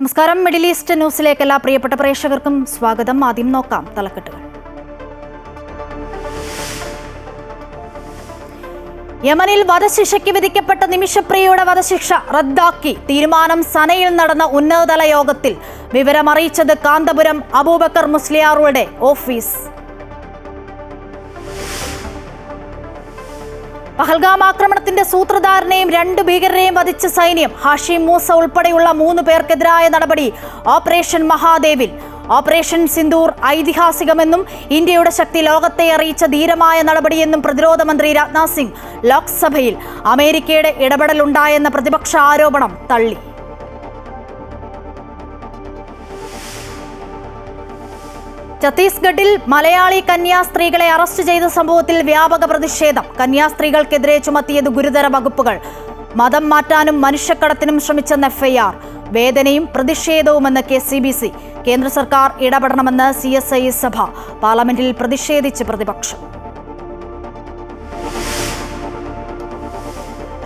നമസ്കാരം. Middle east ന്യൂസിലേക്ക് എല്ലാ പ്രിയപ്പെട്ട പ്രേക്ഷകർക്കും സ്വാഗതം. ആദ്യം നോക്കാം തലക്കെട്ടുകൾ. യമനിൽ വധശിക്ഷയ്ക്ക് വിധിക്കപ്പെട്ട നിമിഷപ്രിയയുടെ വധശിക്ഷ റദ്ദാക്കി തീരുമാനം സനയിൽ നടന്ന ഉന്നതതല യോഗത്തിൽ. വിവരമറിയിച്ചത് കാന്തപുരം അബൂബക്കർ മുസ്ലിയാറുടെ ഓഫീസ്. പഹൽഗാം ആക്രമണത്തിന്റെ സൂത്രധാരനെയും 2 ഭീകരരെയും വധിച്ച സൈന്യം. ഹാഷിം മൂസ ഉൾപ്പെടെയുള്ള 3 പേർക്കെതിരായ നടപടി ഓപ്പറേഷൻ മഹാദേവിൽ. ഓപ്പറേഷൻ സിന്ദൂർ ഐതിഹാസികമെന്നും ഇന്ത്യയുടെ ശക്തി ലോകത്തെ അറിയിച്ച ധീരമായ നടപടിയെന്നും പ്രതിരോധ മന്ത്രി രാജ്നാഥ് സിംഗ് ലോക്സഭയിൽ. അമേരിക്കയുടെ ഇടപെടലുണ്ടായെന്ന പ്രതിപക്ഷ ആരോപണം തള്ളി. ഛത്തീസ്ഗഡിൽ മലയാളി കന്യാസ്ത്രീകളെ അറസ്റ്റ് ചെയ്ത സംഭവത്തിൽ വ്യാപക പ്രതിഷേധം. കന്യാസ്ത്രീകൾക്കെതിരെ ചുമത്തിയത് ഗുരുതര വകുപ്പുകൾ. മതം മാറ്റാനും മനുഷ്യക്കടത്തിനും ശ്രമിച്ചെന്ന് FIR. വേദനയും പ്രതിഷേധവുമെന്ന് KCBC. കേന്ദ്ര സർക്കാർ ഇടപെടണമെന്ന് CSI സഭ. പാർലമെന്റിൽ പ്രതിഷേധിച്ച് പ്രതിപക്ഷം.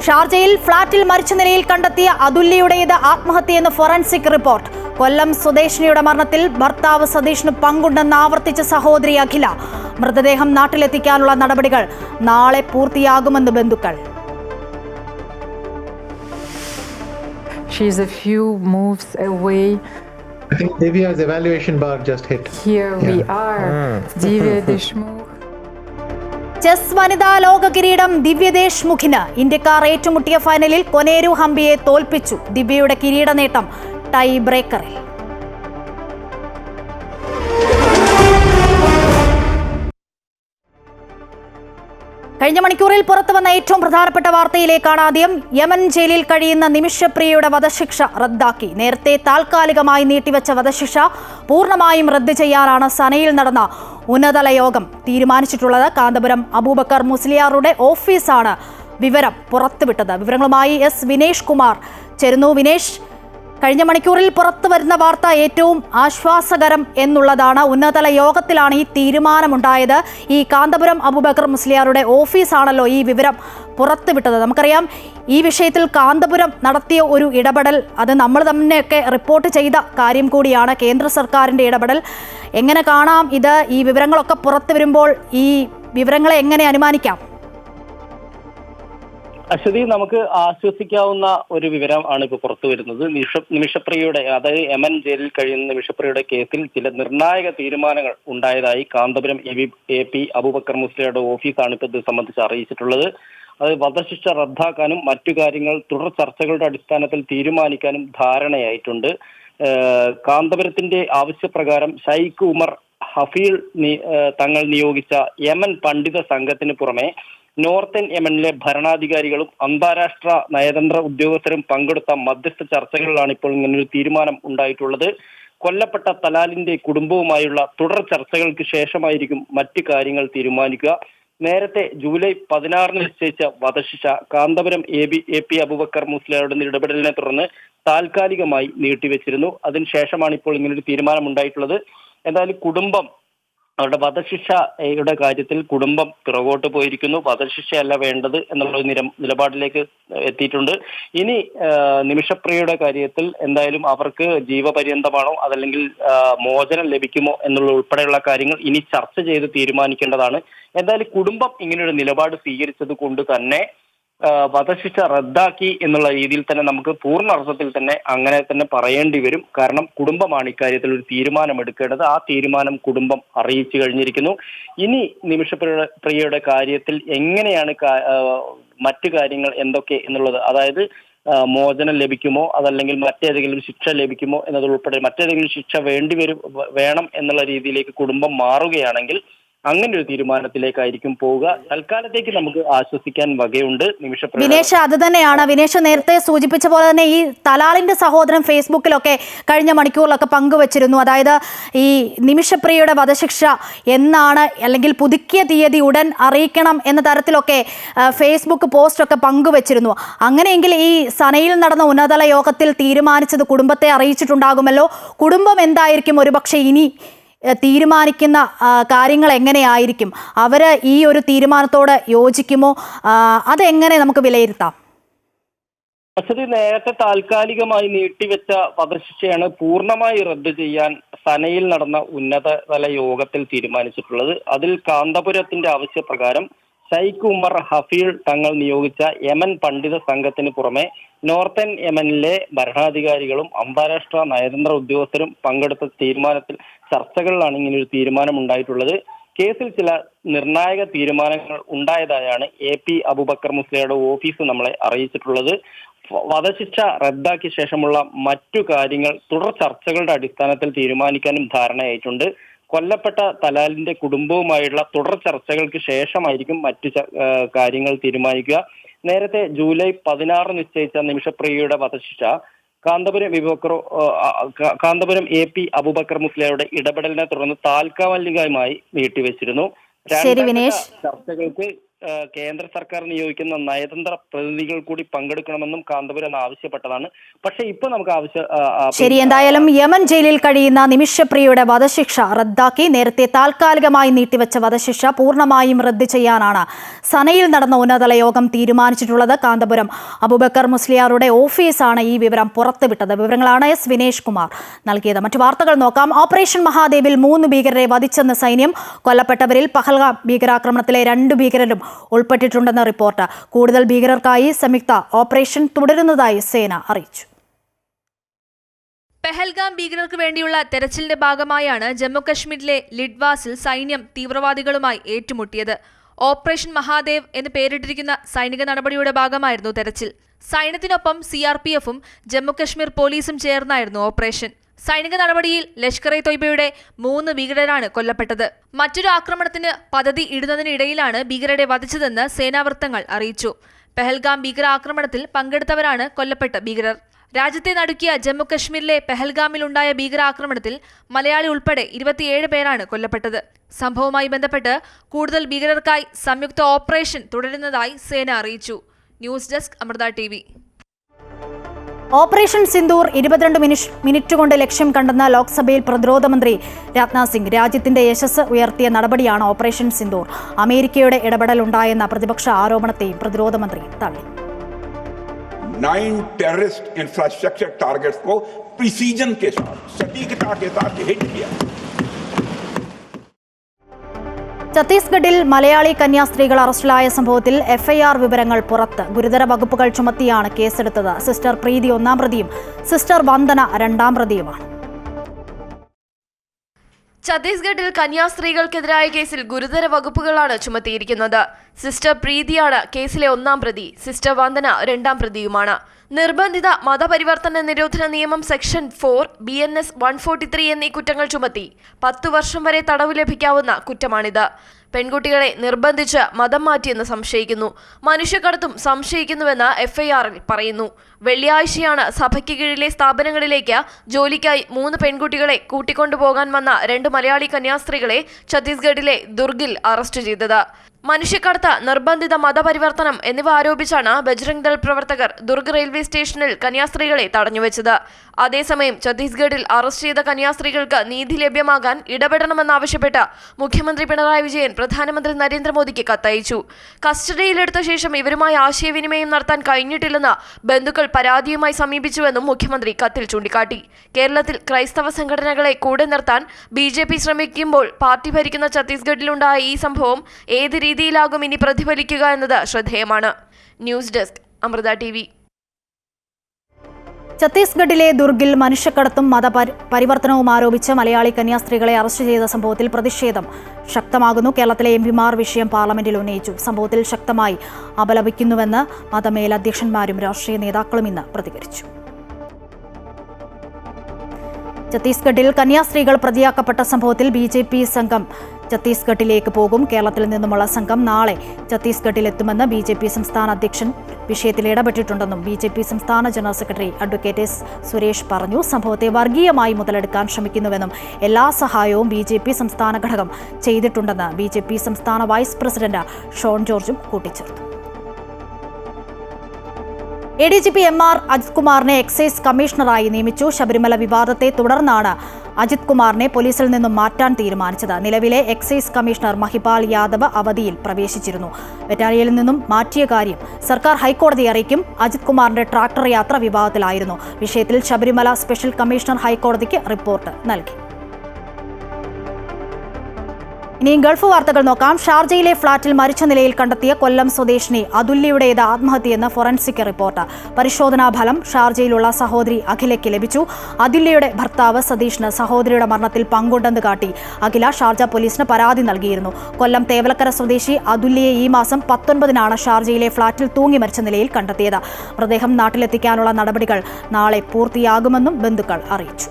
ഷാർജയിൽ ഫ്ളാറ്റിൽ മരിച്ച നിലയിൽ കണ്ടെത്തിയ അതുല്യയുടേത് ആത്മഹത്യയെന്ന് ഫോറൻസിക് റിപ്പോർട്ട്. കൊല്ലം സ്വദേശിനിയുടെ മരണത്തിൽ ഭർത്താവ് സതീഷിന് പങ്കുണ്ടെന്ന് ആവർത്തിച്ച സഹോദരി അഖില. മൃതദേഹം നാട്ടിലെത്തിക്കാനുള്ള നടപടികൾ നാളെ പൂർത്തിയാകുമെന്ന് ബന്ധുക്കൾ. She's a few moves away. I think Divya's evaluation bar just hit. Here we are. Divya Deshmukh. Chess വനിതാ ലോക കിരീടം ദിവ്യ ദേശ്മുഖിന്. ഇന്ത്യക്കാർ ഏറ്റുമുട്ടിയ ഫൈനലിൽ കൊനേരു ഹംപിയെ തോൽപ്പിച്ചു. ദിവ്യയുടെ കിരീട നേട്ടം ടൈ ബ്രേക്കറിൽ. കഴിഞ്ഞ മണിക്കൂറിൽ പുറത്തുവന്ന ഏറ്റവും പ്രധാനപ്പെട്ട വാർത്തയിലേക്കാണ് ആദ്യം. യമൻ ജയിലിൽ കഴിയുന്ന നിമിഷപ്രിയയുടെ വധശിക്ഷ റദ്ദാക്കി. നേരത്തെ താൽക്കാലികമായി നീട്ടിവെച്ച വധശിക്ഷ പൂർണ്ണമായും റദ്ദ് ചെയ്യാനാണ് സനയിൽ നടന്ന ഉന്നതതല യോഗം തീരുമാനിച്ചിട്ടുള്ളത്. കാന്തപുരം അബൂബക്കർ മുസ്ലിയാറുടെ ഓഫീസാണ് വിവരം പുറത്തുവിട്ടത്. വിവരങ്ങളുമായി S വിനേഷ് കുമാർ ചേരുന്നു. വിനേഷ്, കഴിഞ്ഞ മണിക്കൂറിൽ പുറത്തു വരുന്ന വാർത്ത ഏറ്റവും ആശ്വാസകരം എന്നുള്ളതാണ്. ഉന്നതതല യോഗത്തിലാണ് ഈ തീരുമാനമുണ്ടായത്. ഈ കാന്തപുരം അബൂബക്കർ മുസ്ലിയാറുടെ ഓഫീസാണല്ലോ ഈ വിവരം പുറത്തുവിട്ടത്. നമുക്കറിയാം, ഈ വിഷയത്തിൽ കാന്തപുരം നടത്തിയ ഒരു ഇടപെടൽ, അത് നമ്മൾ തന്നെയൊക്കെ റിപ്പോർട്ട് ചെയ്ത കാര്യം കൂടിയാണ്. കേന്ദ്ര സർക്കാരിൻ്റെ ഇടപെടൽ എങ്ങനെ കാണാം? ഇത് ഈ വിവരങ്ങളൊക്കെ പുറത്തു വരുമ്പോൾ ഈ വിവരങ്ങളെ എങ്ങനെ അനുമാനിക്കാം? അശ്വതി, നമുക്ക് ആശ്വസിക്കാവുന്ന ഒരു വിവരം ആണ് ഇപ്പോൾ പുറത്തു വരുന്നത്. നിമിഷപ്രിയയുടെ, അതായത് യമൻ ജയിലിൽ കഴിയുന്ന നിമിഷപ്രിയയുടെ കേസിൽ ചില നിർണായക തീരുമാനങ്ങൾ ഉണ്ടായതായി കാന്തപുരം AP അബൂബക്കർ മുസ്ലിയാറുടെ ഓഫീസാണ് ഇപ്പോൾ ഇത് സംബന്ധിച്ച് അറിയിച്ചിട്ടുള്ളത്. അത് വധശിക്ഷ റദ്ദാക്കാനും മറ്റു കാര്യങ്ങൾ തുടർ ചർച്ചകളുടെ അടിസ്ഥാനത്തിൽ തീരുമാനിക്കാനും ധാരണയായിട്ടുണ്ട്. കാന്തപുരത്തിന്റെ ആവശ്യപ്രകാരം ഷൈഖ് ഉമർ ഹഫീൽ തങ്ങൾ നിയോഗിച്ച യമൻ പണ്ഡിത സംഘത്തിന് പുറമെ നോർത്തേൺ യമനിലെ ഭരണാധികാരികളും അന്താരാഷ്ട്ര നയതന്ത്ര ഉദ്യോഗസ്ഥരും പങ്കെടുത്ത മധ്യസ്ഥ ചർച്ചകളിലാണ് ഇപ്പോൾ ഇങ്ങനൊരു തീരുമാനം ഉണ്ടായിട്ടുള്ളത്. കൊല്ലപ്പെട്ട തലാലിന്റെ കുടുംബവുമായുള്ള തുടർ ചർച്ചകൾക്ക് ശേഷമായിരിക്കും മറ്റു കാര്യങ്ങൾ തീരുമാനിക്കുക. നേരത്തെ ജൂലൈ 16 നിശ്ചയിച്ച വധശിക്ഷ കാന്തപുരം AP അബൂബക്കർ മുസ്ലിയാറുടെ ഇടപെടലിനെ തുടർന്ന് താൽക്കാലികമായി നീട്ടിവെച്ചിരുന്നു. അതിനുശേഷമാണ് ഇപ്പോൾ ഇങ്ങനൊരു തീരുമാനം ഉണ്ടായിട്ടുള്ളത്. എന്തായാലും കുടുംബം, അവരുടെ വധശിക്ഷയുടെ കാര്യത്തിൽ കുടുംബം പിറകോട്ട് പോയിരിക്കുന്നു. വധശിക്ഷയല്ല വേണ്ടത് എന്നുള്ള നിലപാടിലേക്ക് എത്തിയിട്ടുണ്ട്. ഇനി നിമിഷപ്രിയയുടെ കാര്യത്തിൽ എന്തായാലും അവർക്ക് ജീവപര്യന്തമാണോ അതല്ലെങ്കിൽ മോചനം ലഭിക്കുമോ എന്നുള്ള ഉൾപ്പെടെയുള്ള കാര്യങ്ങൾ ഇനി ചർച്ച ചെയ്ത് തീരുമാനിക്കേണ്ടതാണ്. എന്തായാലും കുടുംബം ഇങ്ങനെയൊരു നിലപാട് സ്വീകരിച്ചത് കൊണ്ട് തന്നെ വധശിക്ഷ റദ്ദാക്കി എന്നുള്ള രീതിയിൽ തന്നെ നമുക്ക് പൂർണ്ണ അർത്ഥത്തിൽ തന്നെ അങ്ങനെ തന്നെ പറയേണ്ടി വരും. കാരണം കുടുംബമാണ് ഇക്കാര്യത്തിൽ ഒരു തീരുമാനം എടുക്കേണ്ടത്. ആ തീരുമാനം കുടുംബം അറിയിച്ചു കഴിഞ്ഞിരിക്കുന്നു. ഇനി നിമിഷപ്രിയയുടെ കാര്യത്തിൽ എങ്ങനെയാണ് മറ്റു കാര്യങ്ങൾ എന്തൊക്കെ എന്നുള്ളത്, അതായത് മോചനം ലഭിക്കുമോ അതല്ലെങ്കിൽ മറ്റേതെങ്കിലും ശിക്ഷ ലഭിക്കുമോ എന്നതുൾപ്പെടെ മറ്റേതെങ്കിലും ശിക്ഷ വേണം എന്നുള്ള രീതിയിലേക്ക് കുടുംബം മാറുകയാണെങ്കിൽ അങ്ങനെ ഒരു തീരുമാനത്തിലേക്കായിരിക്കും പോവുക. തൽക്കാലത്തേക്ക് നമുക്ക് ആശ്വസിക്കാൻ വകയുണ്ട്. വിനേഷ്, അത് തന്നെയാണ് വിനേഷ് നേരത്തെ സൂചിപ്പിച്ച പോലെ തന്നെ ഈ തലാലിന്റെ സഹോദരൻ ഫേസ്ബുക്കിലൊക്കെ കഴിഞ്ഞ മണിക്കൂറിലൊക്കെ പങ്കുവച്ചിരുന്നു. അതായത് ഈ നിമിഷപ്രിയയുടെ വധശിക്ഷ എന്നാണ്, അല്ലെങ്കിൽ പുതുക്കിയ തീയതി ഉടൻ അറിയിക്കണം എന്ന തരത്തിലൊക്കെ ഫേസ്ബുക്ക് പോസ്റ്റൊക്കെ പങ്കുവച്ചിരുന്നു. അങ്ങനെയെങ്കിൽ ഈ സനയിൽ നടന്ന ഉന്നതതല യോഗത്തിൽ തീരുമാനിച്ചത് കുടുംബത്തെ അറിയിച്ചിട്ടുണ്ടാകുമല്ലോ. കുടുംബം എന്തായിരിക്കും ഒരുപക്ഷെ ഇനി തീരുമാനിക്കുന്ന കാര്യങ്ങൾ എങ്ങനെയായിരിക്കും? അവർ ഈ ഒരു തീരുമാനത്തോട് യോജിക്കുമോ? അതെങ്ങനെ നമുക്ക് വിലയിരുത്താം? പക്ഷേ നേരത്തെ താൽക്കാലികമായി നീട്ടിവെച്ച വധശിക്ഷയാണ് പൂർണ്ണമായി റദ്ദ് ചെയ്യാൻ സനയിൽ നടന്ന ഉന്നതതല യോഗത്തിൽ തീരുമാനിച്ചിട്ടുള്ളത്. അതിൽ കാന്തപുരത്തിന്റെ ആവശ്യപ്രകാരം ഷൈഖ് ഉമർ ഹഫീൽ തങ്ങൾ നിയോഗിച്ച യമൻ പണ്ഡിത സംഘത്തിന് പുറമെ നോർത്തേൺ യമനിലെ ഭരണാധികാരികളും അന്താരാഷ്ട്ര നയതന്ത്ര ഉദ്യോഗസ്ഥരും പങ്കെടുത്ത ചർച്ചകളിലാണ് ഇങ്ങനൊരു തീരുമാനം ഉണ്ടായിട്ടുള്ളത്. കേസിൽ ചില നിർണായക തീരുമാനങ്ങൾ ഉണ്ടായതായാണ് AP അബൂബക്കർ മുസ്ലിയുടെ ഓഫീസ് നമ്മളെ അറിയിച്ചിട്ടുള്ളത്. വധശിക്ഷ റദ്ദാക്കിയ ശേഷമുള്ള മറ്റു കാര്യങ്ങൾ തുടർ ചർച്ചകളുടെ അടിസ്ഥാനത്തിൽ തീരുമാനിക്കാനും ധാരണയായിട്ടുണ്ട്. കൊല്ലപ്പെട്ട തലാലിന്റെ കുടുംബവുമായുള്ള തുടർ ചർച്ചകൾക്ക് ശേഷമായിരിക്കും മറ്റു കാര്യങ്ങൾ തീരുമാനിക്കുക. നേരത്തെ ജൂലൈ 16 നിശ്ചയിച്ച നിമിഷപ്രിയയുടെ വധശിക്ഷ കാന്തപുരം AP അബൂബക്കർ മുസ്ലിയുടെ ഇടപെടലിനെ തുടർന്ന് താൽക്കാലികമായി നീട്ടിവെച്ചിരുന്നു. ചർച്ചകൾക്ക് കേന്ദ്ര സർക്കാർ നിയോഗിക്കുന്ന നയതന്ത്ര പ്രതിനിധികൾ കൂടി പങ്കെടുക്കണമെന്നും കാന്തപുരം ആവശ്യപ്പെട്ടതാണ്. പക്ഷേ ഇപ്പൊ നമുക്ക് ശരി, എന്തായാലും യമൻ ജയിലിൽ കഴിയുന്ന നിമിഷപ്രിയയുടെ വധശിക്ഷ റദ്ദാക്കി നേരത്തെ താൽക്കാലികമായി നീട്ടിവെച്ച വധശിക്ഷ പൂർണ്ണമായും റദ്ദ് ചെയ്യാനാണ് സനയിൽ നടന്ന ഉന്നതതല യോഗം തീരുമാനിച്ചിട്ടുള്ളത്. കാന്തപുരം അബൂബക്കർ മുസ്ലിയാരുടെ ഓഫീസാണ് ഈ വിവരം പുറത്തുവിട്ടത്. വിവരങ്ങളാണ് S വിനേഷ് കുമാർ നൽകിയത്. മറ്റു വാർത്തകൾ നോക്കാം. ഓപ്പറേഷൻ മഹാദേവിൽ 3 ഭീകരരെ വധിച്ചെന്ന് സൈന്യം. കൊല്ലപ്പെട്ടവരിൽ പഹൽഗാം ഭീകരാക്രമണത്തിലെ 2 ഭീകരരും ഉൾപ്പെട്ടിട്ടുണ്ടെന്ന റിപ്പോർട്ട്. കൂടുതൽ ഭീകരർക്കായി സംയുക്ത ഓപ്പറേഷൻ തുടരുന്നതായി സേന അറിയിച്ചു. പെഹൽഗാം ഭീകരർക്ക് വേണ്ടിയുള്ള തെരച്ചിലിന്റെ ഭാഗമായാണ് ജമ്മുകശ്മീരിലെ ലിഡ്വാസിൽ സൈന്യം തീവ്രവാദികളുമായി ഏറ്റുമുട്ടിയത്. ഓപ്പറേഷൻ മഹാദേവ് എന്ന് പേരിട്ടിരിക്കുന്ന സൈനിക നടപടിയുടെ ഭാഗമായിരുന്നു തെരച്ചിൽ. സൈന്യത്തിനൊപ്പം CRPFും ജമ്മുകശ്മീർ പോലീസും ചേർന്നായിരുന്നു ഓപ്പറേഷൻ. സൈനിക നടപടിയിൽ ലഷ്കർ-ഇ-തൊയ്ബയുടെ 3 ഭീകരരാണ് കൊല്ലപ്പെട്ടത്. മറ്റൊരു ആക്രമണത്തിന് പദ്ധതി ഇടുന്നതിനിടയിലാണ് ഭീകരരെ വധിച്ചതെന്ന് സേനാവൃത്തങ്ങൾ അറിയിച്ചു. പെഹൽഗാം ഭീകരാക്രമണത്തിൽ പങ്കെടുത്തവരാണ് കൊല്ലപ്പെട്ട ഭീകരർ. രാജ്യത്തെ നടുക്കിയ ജമ്മുകശ്മീരിലെ പെഹൽഗാമിലുണ്ടായ ഭീകരാക്രമണത്തിൽ മലയാളി ഉൾപ്പെടെ 27 പേരാണ് കൊല്ലപ്പെട്ടത്. സംഭവവുമായി ബന്ധപ്പെട്ട് കൂടുതൽ ഭീകരർക്കായി സംയുക്ത ഓപ്പറേഷൻ തുടരുന്നതായി സേന അറിയിച്ചു. News desk Amrita TV. Operation Sindoor 22 minute കൊണ്ട് ലക്ഷ്യം കണ്ടെന്ന ലോക്സഭയിൽ പ്രതിരോധ മന്ത്രി രാജ്നാഥ് സിംഗ്. രാജ്യത്തിന്റെ യശസ് ഉയർത്തിയ നടപടിയാണ് ഓപ്പറേഷൻ സിന്ദൂർ. അമേരിക്കയുടെ ഇടപെടൽ ഉണ്ടായെന്ന പ്രതിപക്ഷ ആരോപണത്തെയും പ്രതിരോധ മന്ത്രി തള്ളി. 9 टेररिस्ट इंफ्रास्ट्रक्चर टारगेट्स को प्रिसीजन के साथ सटीकता के साथ हिट किया. ഛത്തീസ്ഗഡിൽ മലയാളി കന്യാസ്ത്രീകൾ അറസ്റ്റിലായ സംഭവത്തിൽ FIR വിവരങ്ങൾ പുറത്ത്. ഗുരുതര വകുപ്പുകൾ ചുമത്തിയാണ് കേസെടുത്തത്. സിസ്റ്റർ പ്രീതി 1-ാം പ്രതിയും സിസ്റ്റർ വന്ദന 2-ാം പ്രതിയുമാണ്. ഛത്തീസ്ഗഡിൽ കന്യാസ്ത്രീകൾക്കെതിരായ കേസിൽ ഗുരുതര വകുപ്പുകളാണ് ചുമത്തിയിരിക്കുന്നത്. സിസ്റ്റർ പ്രീതിയാണ് കേസിലെ 1-ാം പ്രതി. സിസ്റ്റർ വന്ദന 2-ാം പ്രതിയുമാണ്. നിർബന്ധിത മതപരിവർത്തന നിരോധന നിയമം സെക്ഷൻ 4, BNS 143 എന്നീ കുറ്റങ്ങൾ ചുമത്തി 10 വർഷം വരെ തടവ് ലഭിക്കാവുന്ന കുറ്റമാണിത്. പെൺകുട്ടികളെ നിർബന്ധിച്ച് മതം മാറ്റിയെന്ന് സംശയിക്കുന്നു. മനുഷ്യക്കടത്തും സംശയിക്കുന്നുവെന്ന് FIRൽ പറയുന്നു. വെള്ളിയാഴ്ചയാണ് സഭയ്ക്ക് കീഴിലെ സ്ഥാപനങ്ങളിലേക്ക് ജോലിക്കായി 3 പെൺകുട്ടികളെ കൂട്ടിക്കൊണ്ടുപോകാൻ വന്ന 2 മലയാളി കന്യാസ്ത്രീകളെ ഛത്തീസ്ഗഡിലെ ദുർഗിൽ അറസ്റ്റ് ചെയ്തത്. മനുഷ്യക്കടത്ത്, നിർബന്ധിത മതപരിവർത്തനം എന്നിവ ആരോപിച്ചാണ് ബജ്രംഗ് ദൾ പ്രവർത്തകർ ദുർഗ് റെയിൽവേ സ്റ്റേഷനിൽ കന്യാസ്ത്രീകളെ തടഞ്ഞുവെച്ചത്. അതേസമയം ഛത്തീസ്ഗഡിൽ അറസ്റ്റ് ചെയ്ത കന്യാസ്ത്രീകൾക്ക് നീതി ലഭ്യമാകാൻ ഇടപെടണമെന്നാവശ്യപ്പെട്ട് മുഖ്യമന്ത്രി പിണറായി വിജയൻ പ്രധാനമന്ത്രി നരേന്ദ്രമോദിക്ക് കത്തയച്ചു. കസ്റ്റഡിയിലെടുത്ത ശേഷം ഇവരുമായി ആശയവിനിമയം നടത്താൻ കഴിഞ്ഞിട്ടില്ലെന്ന് ബന്ധുക്കൾ പരാതിയുമായി സമീപിച്ചുവെന്നും മുഖ്യമന്ത്രി കത്തിൽ ചൂണ്ടിക്കാട്ടി. കേരളത്തിൽ ക്രൈസ്തവ സംഘടനകളെ കൂടെ നിർത്താൻ BJP ശ്രമിക്കുമ്പോൾ പാർട്ടി ഭരിക്കുന്ന ഛത്തീസ്ഗഡിലുണ്ടായ ഈ സംഭവം ഏത് രീതിയിലാകും ഇനി പ്രതിഫലിക്കുക എന്നത് ശ്രദ്ധേയമാണ്. News desk Amrita TV. ഛത്തീസ്ഗഡിലെ ദുർഗിൽ മനുഷ്യക്കടത്തും മതപരിവർത്തനവും ആരോപിച്ച് മലയാളി കന്യാസ്ത്രീകളെ അറസ്റ്റ് ചെയ്ത സംഭവത്തിൽ പ്രതിഷേധം ശക്തമാകുന്നു. കേരളത്തിലെ MPമാർ വിഷയം പാർലമെന്റിൽ ഉന്നയിച്ചു. സംഭവത്തിൽ ശക്തമായി അപലപിക്കുന്നുവെന്ന് മതമേലധ്യക്ഷന്മാരും രാഷ്ട്രീയ നേതാക്കളും ഇന്ന് പ്രതികരിച്ചു. ഛത്തീസ്ഗഡിൽ കന്യാസ്ത്രീകൾ പ്രതിയാക്കപ്പെട്ട സംഭവത്തിൽ BJP സംഘം ഛത്തീസ്ഗഡിലേക്ക് പോകും. കേരളത്തിൽ നിന്നുമുള്ള സംഘം നാളെ ഛത്തീസ്ഗഡിലെത്തുമെന്ന് BJP സംസ്ഥാന അധ്യക്ഷൻ വിഷയത്തിൽ ഇടപെട്ടിട്ടുണ്ടെന്നും BJP സംസ്ഥാന general secretary advocate S Suresh പറഞ്ഞു. സംഭവത്തെ വർഗീയമായി മുതലെടുക്കാൻ ശ്രമിക്കുന്നുവെന്നും എല്ലാ സഹായവും BJP സംസ്ഥാന ഘടകം ചെയ്തിട്ടുണ്ടെന്ന് BJP സംസ്ഥാന വൈസ് പ്രസിഡന്റ് ഷോൺ ജോർജും കൂട്ടിച്ചേർത്തു. ADGP MR അജിത് കുമാറിനെ എക്സൈസ് കമ്മീഷണറായി നിയമിച്ചു. ശബരിമല വിവാദത്തെ തുടർന്നാണ് അജിത് കുമാറിനെ പോലീസിൽ നിന്നും മാറ്റാൻ തീരുമാനിച്ചത്. നിലവിലെ എക്സൈസ് കമ്മീഷണർ മഹിപാൽ യാദവ് അവധിയിൽ പ്രവേശിച്ചിരുന്നു. ബറ്റാലിയനിൽ നിന്നും മാറ്റിയ കാര്യം സർക്കാർ ഹൈക്കോടതിയെ അറിയിക്കും. അജിത് കുമാറിന്റെ ട്രാക്ടർ യാത്ര വിവാദത്തിലായിരുന്നു. വിഷയത്തിൽ ശബരിമല സ്പെഷ്യൽ കമ്മീഷണർ ഹൈക്കോടതിക്ക് റിപ്പോർട്ട് നൽകി. ഇനി ഗൾഫ് വാർത്തകൾ നോക്കാം. ഷാർജയിലെ ഫ്ളാറ്റിൽ മരിച്ച നിലയിൽ കണ്ടെത്തിയ കൊല്ലം സ്വദേശിനി അതുല്യയുടേത് ആത്മഹത്യയെന്ന് ഫോറൻസിക് റിപ്പോർട്ട്. പരിശോധനാ ഫലം ഷാർജയിലുള്ള സഹോദരി അഖിലയ്ക്ക് ലഭിച്ചു. അതുല്യയുടെ ഭർത്താവ് സതീഷിന് സഹോദരിയുടെ മരണത്തിൽ പങ്കുണ്ടെന്ന് കാട്ടി അഖില ഷാർജ പോലീസിന് പരാതി നൽകിയിരുന്നു. കൊല്ലം തേവലക്കര സ്വദേശി അതുല്യയെ ഈ മാസം 19-നാണ് ഷാർജയിലെ ഫ്ളാറ്റിൽ തൂങ്ങി മരിച്ച നിലയിൽ കണ്ടെത്തിയത്. മൃതദേഹം നാട്ടിലെത്തിക്കാനുള്ള നടപടികൾ നാളെ പൂർത്തിയാകുമെന്നും ബന്ധുക്കൾ അറിയിച്ചു.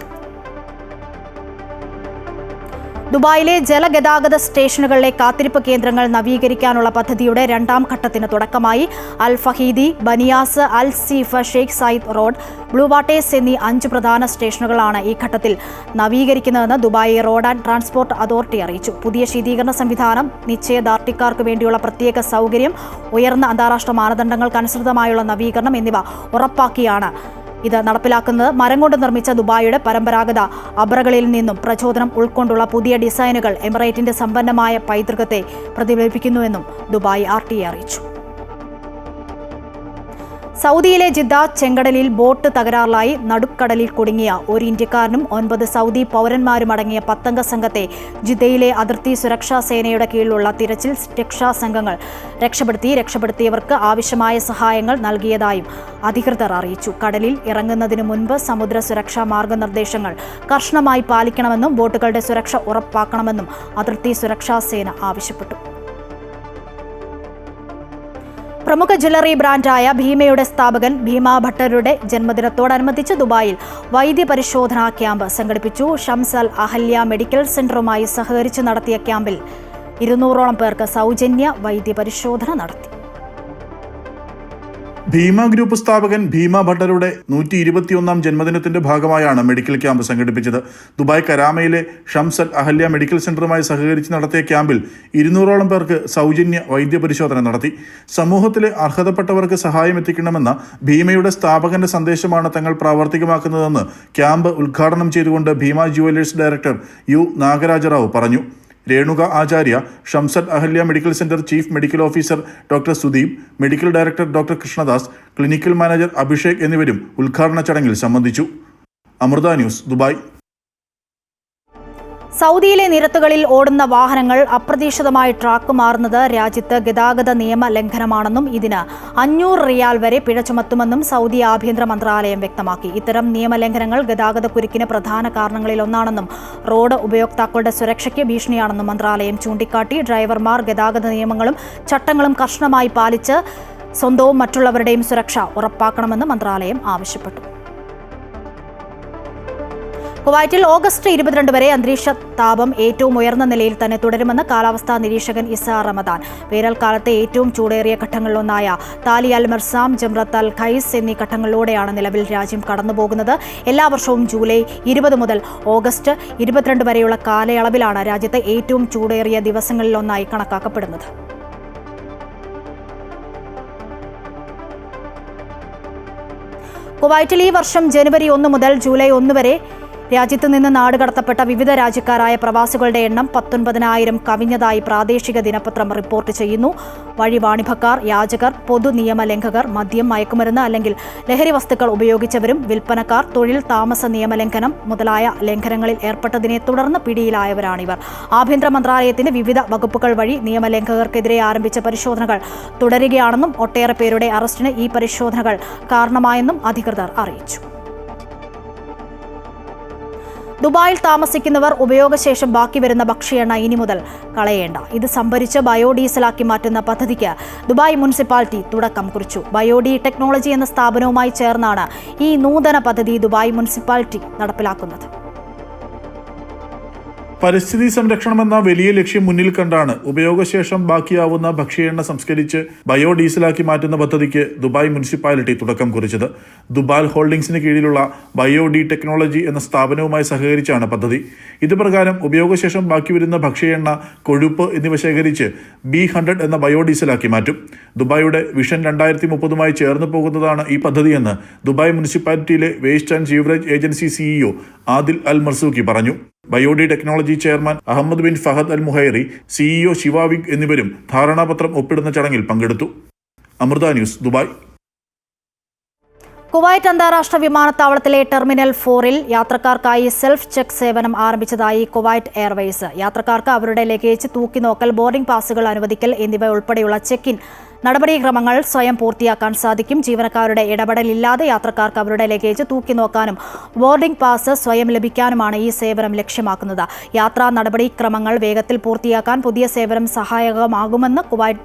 ദുബായിലെ ജലഗതാഗത സ്റ്റേഷനുകളിലെ കാത്തിരിപ്പ് കേന്ദ്രങ്ങൾ നവീകരിക്കാനുള്ള പദ്ധതിയുടെ 2ാം ഘട്ടത്തിന് തുടക്കമായി. Al Fahidi, Baniyas, Al Seef, Sheikh Zayed road, blue waters എന്നീ 5 പ്രധാന സ്റ്റേഷനുകളാണ് ഈ ഘട്ടത്തിൽ നവീകരിക്കുന്നതെന്ന് Dubai road and transport authority അറിയിച്ചു. പുതിയ ശീതീകരണ സംവിധാനം, നിശ്ചയദാർഢ്യക്കാർക്ക് വേണ്ടിയുള്ള പ്രത്യേക സൗകര്യം, ഉയർന്ന അന്താരാഷ്ട്ര മാനദണ്ഡങ്ങൾക്കനുസൃതമായുള്ള നവീകരണം എന്നിവ ഉറപ്പാക്കിയാണ് ഇത് നടപ്പിലാക്കുന്നത്. മരം കൊണ്ട് നിർമ്മിച്ച ദുബായിയുടെ പരമ്പരാഗത അബ്രകളിൽ നിന്നും പ്രചോദനം ഉൾക്കൊണ്ടുള്ള പുതിയ ഡിസൈനുകൾ എമിറേറ്റിന്റെ സമ്പന്നമായ പൈതൃകത്തെ പ്രതിഫലിപ്പിക്കുന്നുവെന്നും ദുബായ് RTA അറിയിച്ചു. സൗദിയിലെ ജിദ്ദ ചെങ്കടലിൽ ബോട്ട് തകരാറിലായി നടുക്കടലിൽ കുടുങ്ങിയ ഒരു ഇന്ത്യക്കാരനും 9 സൗദി പൗരന്മാരുമടങ്ങിയ 10-അംഗ സംഘത്തെ ജിദ്ദയിലെ അതിർത്തി സുരക്ഷാ സേനയുടെ കീഴിലുള്ള തിരച്ചിൽ രക്ഷാസംഘങ്ങൾ രക്ഷപ്പെടുത്തിയവർക്ക് ആവശ്യമായ സഹായങ്ങൾ നൽകിയതായും അധികൃതർ അറിയിച്ചു. കടലിൽ ഇറങ്ങുന്നതിന് മുൻപ് സമുദ്ര സുരക്ഷാ മാർഗനിർദ്ദേശങ്ങൾ കർശനമായി പാലിക്കണമെന്നും ബോട്ടുകളുടെ സുരക്ഷ ഉറപ്പാക്കണമെന്നും അതിർത്തി സുരക്ഷാ സേന ആവശ്യപ്പെട്ടു. പ്രമുഖ ജ്വല്ലറി ബ്രാൻഡായ ഭീമയുടെ സ്ഥാപകൻ ഭീമ ഭട്ടരുടെ ജന്മദിനത്തോടനുബന്ധിച്ച് ദുബായിൽ വൈദ്യപരിശോധനാ ക്യാമ്പ് സംഘടിപ്പിച്ചു. ഷംസ് അൽ അഹല്യ മെഡിക്കൽ സെന്ററുമായി സഹകരിച്ച് നടത്തിയ ക്യാമ്പിൽ 200ഓളം പേർക്ക് സൗജന്യ വൈദ്യപരിശോധന നടത്തി. ഭീമ ഗ്രൂപ്പ് സ്ഥാപകൻ ഭീമ ഭട്ടരുടെ 121-ാം ജന്മദിനത്തിന്റെ ഭാഗമായാണ് മെഡിക്കൽ ക്യാമ്പ് സംഘടിപ്പിച്ചത്. ദുബായ് കരാമയിലെ ഷംസ് അൽ അഹല്യ മെഡിക്കൽ സെന്ററുമായി സഹകരിച്ച് നടത്തിയ ക്യാമ്പിൽ 200ഓളം പേർക്ക് സൗജന്യ വൈദ്യപരിശോധന നടത്തി. സമൂഹത്തിലെ അർഹതപ്പെട്ടവർക്ക് സഹായം എത്തിക്കണമെന്ന ഭീമയുടെ സ്ഥാപകന്റെ സന്ദേശമാണ് തങ്ങൾ പ്രാവർത്തികമാക്കുന്നതെന്ന് ക്യാമ്പ് ഉദ്ഘാടനം ചെയ്തുകൊണ്ട് Bhima jewellers director U Nagarajarao പറഞ്ഞു. Renuka Acharya, Shamsal Ahalia medical centre chief medical officer doctor Sudeep, medical director doctor Krishnadas, clinical manager Abhishek എന്നിവരും ഉദ്ഘാടന ചടങ്ങിൽ സംബന്ധിച്ചു. Amrita news, Dubai. സൗദിയിലെ നിരത്തുകളിൽ ഓടുന്ന വാഹനങ്ങൾ അപ്രതീക്ഷിതമായി ട്രാക്ക് മാറുന്നത് രാജ്യത്ത് ഗതാഗത നിയമ ലംഘനമാണെന്നും ഇതിന് 500 റിയാൽ വരെ പിഴ ചുമത്തുമെന്നും സൗദി ആഭ്യന്തര മന്ത്രാലയം വ്യക്തമാക്കി. ഇത്തരം നിയമലംഘനങ്ങൾ ഗതാഗത കുരുക്കിന് പ്രധാന കാരണങ്ങളിലൊന്നാണെന്നും റോഡ് ഉപയോക്താക്കളുടെ സുരക്ഷയ്ക്ക് ഭീഷണിയാണെന്നും മന്ത്രാലയം ചൂണ്ടിക്കാട്ടി. ഡ്രൈവർമാർ ഗതാഗത നിയമങ്ങളും ചട്ടങ്ങളും കർശനമായി പാലിച്ച് സ്വന്തവും മറ്റുള്ളവരുടെയും സുരക്ഷ ഉറപ്പാക്കണമെന്ന് മന്ത്രാലയം ആവശ്യപ്പെട്ടു. കുവൈറ്റിൽ ഓഗസ്റ്റ് 22 വരെ അന്തരീക്ഷ താപം ഏറ്റവും ഉയർന്ന നിലയിൽ തന്നെ തുടരുമെന്ന് കാലാവസ്ഥാ നിരീക്ഷകൻ ഇസാ റമദാൻ. വേനൽക്കാലത്തെ ഏറ്റവും ചൂടേറിയ ഘട്ടങ്ങളിലൊന്നായ താലി അൽ മർസാം, ജംറത്ത് അൽ ഖൈസ് എന്നീ ഘട്ടങ്ങളിലൂടെയാണ് നിലവിൽ രാജ്യം കടന്നുപോകുന്നത്. എല്ലാ വർഷവും ജൂലൈ 20 മുതൽ ഓഗസ്റ്റ് 22 വരെയുള്ള കാലയളവിലാണ് രാജ്യത്തെ ഏറ്റവും ചൂടേറിയ ദിവസങ്ങളിലൊന്നായി കണക്കാക്കപ്പെടുന്നത്. കുവൈറ്റിൽ ഈ വർഷം ജനുവരി 1 മുതൽ ജൂലൈ 1 വരെ രാജ്യത്ത് നിന്ന് നാടുകടത്തപ്പെട്ട വിവിധ രാജ്യക്കാരായ പ്രവാസികളുടെ എണ്ണം 19,000 കവിഞ്ഞതായി പ്രാദേശിക ദിനപത്രം റിപ്പോർട്ട് ചെയ്യുന്നു. വഴിവാണിഭക്കാർ, യാചകർ, പൊതു നിയമ ലംഘകർ, മദ്യം, മയക്കുമരുന്ന് അല്ലെങ്കിൽ ലഹരി വസ്തുക്കൾ ഉപയോഗിച്ചവരും, വിൽപ്പനക്കാർ, തൊഴിൽ താമസ നിയമലംഘനം മുതലായ ലംഘനങ്ങളിൽ ഏർപ്പെട്ടതിനെ തുടർന്ന് പിടിയിലായവരാണിവർ. ആഭ്യന്തര മന്ത്രാലയത്തിന്റെ വിവിധ വകുപ്പുകൾ വഴി നിയമലംഘകർക്കെതിരെ ആരംഭിച്ച പരിശോധനകൾ തുടരുകയാണെന്നും ഒട്ടേറെ പേരുടെ അറസ്റ്റിന് ഈ പരിശോധനകൾ കാരണമായെന്നും അധികൃതർ അറിയിച്ചു. ദുബായിൽ താമസിക്കുന്നവർ ഉപയോഗശേഷം ബാക്കി വരുന്ന ഭക്ഷ്യ എണ്ണ ഇനി മുതൽ കളയേണ്ട. ഇത് സംഭരിച്ച് ബയോഡീസലാക്കി മാറ്റുന്ന പദ്ധതിക്ക് ദുബായ് മുനിസിപ്പാലിറ്റി തുടക്കം കുറിച്ചു. ബയോഡി ടെക്നോളജി എന്ന സ്ഥാപനവുമായി ചേർന്നാണ് ഈ നൂതന പദ്ധതി ദുബായ് മുനിസിപ്പാലിറ്റി നടപ്പിലാക്കുന്നത്. പരിസ്ഥിതി സംരക്ഷണമെന്ന വലിയ ലക്ഷ്യം മുന്നിൽ കണ്ടാണ് ഉപയോഗശേഷം ബാക്കിയാവുന്ന ഭക്ഷ്യ എണ്ണ സംസ്കരിച്ച് ബയോഡീസലാക്കി മാറ്റുന്ന പദ്ധതിക്ക് ദുബായ് മുനിസിപ്പാലിറ്റി തുടക്കം കുറിച്ചത്. ദുബാൽ ഹോൾഡിംഗ്സിന് കീഴിലുള്ള ബയോഡി ടെക്നോളജി എന്ന സ്ഥാപനവുമായി സഹകരിച്ചാണ് പദ്ധതി. ഇതുപ്രകാരം ഉപയോഗശേഷം ബാക്കി വരുന്ന ഭക്ഷ്യ എണ്ണ, കൊഴുപ്പ് എന്നിവ ശേഖരിച്ച് B100 എന്ന ബയോഡീസലാക്കി മാറ്റും. ദുബായിയുടെ വിഷൻ 2030 ചേർന്ന് പോകുന്നതാണ് ഈ പദ്ധതിയെന്ന് ദുബായ് മുനിസിപ്പാലിറ്റിയിലെ waste and sewerage agency CEO Adil Al Marzouqi പറഞ്ഞു. ബയോഡി technology chairman Ahmed bin Fahad Al Muhairi, CEO ശിവാവിഗ് എന്നിവരും ധാരണാപത്രം ഒപ്പിടുന്ന ചടങ്ങിൽ പങ്കെടുത്തു. Amrita news, Dubai. കുവൈറ്റ് അന്താരാഷ്ട്ര വിമാനത്താവളത്തിലെ ടെർമിനൽ 4-ൽ യാത്രക്കാർക്കായി സെൽഫ് ചെക്ക് സേവനം ആരംഭിച്ചതായി കുവൈറ്റ് എയർവേസ്. യാത്രക്കാർക്ക് അവരുടെ ലഗേജ് തൂക്കിനോക്കൽ, ബോർഡിംഗ് പാസുകൾ അനുവദിക്കൽ എന്നിവ ഉൾപ്പെടെയുള്ള ചെക്ക് ഇൻ നടപടിക്രമങ്ങൾ സ്വയം പൂർത്തിയാക്കാൻ സാധിക്കും. ജീവനക്കാരുടെ ഇടപെടലില്ലാതെ യാത്രക്കാർക്ക് അവരുടെ ലഗേജ് തൂക്കിനോക്കാനും ബോർഡിംഗ് പാസ് സ്വയം ലഭിക്കാനുമാണ് ഈ സേവനം ലക്ഷ്യമാക്കുന്നത്. യാത്രാ നടപടിക്രമങ്ങൾ വേഗത്തിൽ പൂർത്തിയാക്കാൻ പുതിയ സേവനം സഹായകമാകുമെന്ന് Kuwait